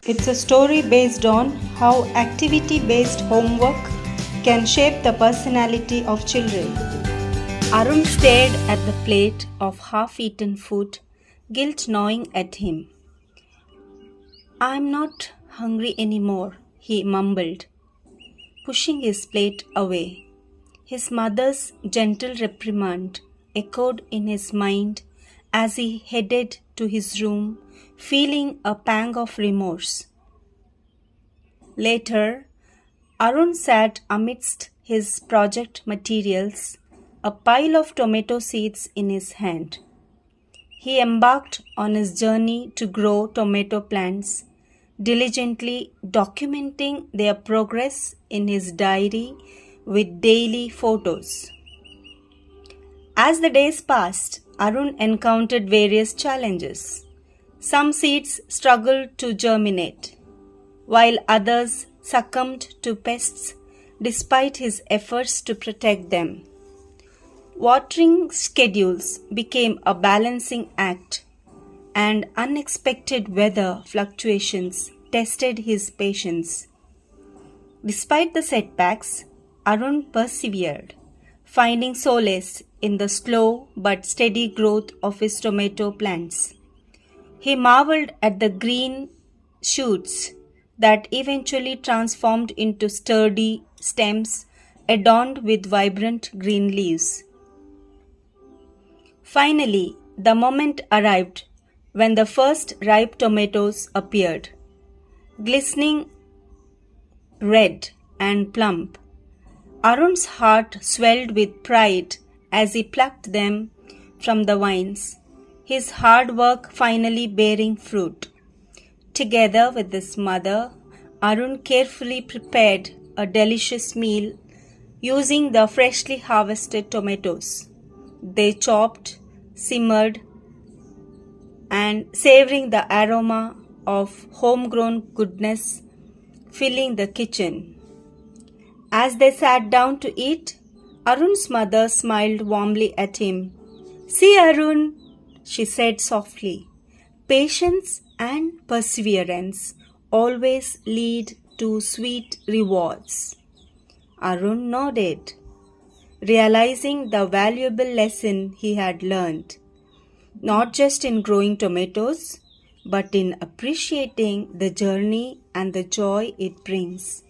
It's a story based on how activity based homework can shape the personality of children. Arun stared at the plate of half eaten food, guilt gnawing at him. "I'm not hungry anymore," he mumbled, pushing his plate away. His mother's gentle reprimand echoed in his mind as he headed to his room, feeling a pang of remorse. Later, Arun sat amidst his project materials, a pile of tomato seeds in his hand. He embarked on his journey to grow tomato plants, diligently documenting their progress in his diary with daily photos. As the days passed, Arun encountered various challenges. Some seeds struggled to germinate, while others succumbed to pests despite his efforts to protect them. Watering schedules became a balancing act, and unexpected weather fluctuations tested his patience. Despite the setbacks, Arun persevered, finding solace in the slow but steady growth of his tomato plants. He marveled at the green shoots that eventually transformed into sturdy stems adorned with vibrant green leaves. Finally, the moment arrived when the first ripe tomatoes appeared, glistening red and plump. Arun's heart swelled with pride as he plucked them from the vines, his hard work finally bearing fruit. Together with his mother, Arun carefully prepared a delicious meal using the freshly harvested tomatoes. They chopped, simmered, and savoring the aroma of homegrown goodness filling the kitchen. As they sat down to eat, Arun's mother smiled warmly at him. "See, Arun," she said softly, "patience and perseverance always lead to sweet rewards." Arun nodded, realizing the valuable lesson he had learned, not just in growing tomatoes, but in appreciating the journey and the joy it brings.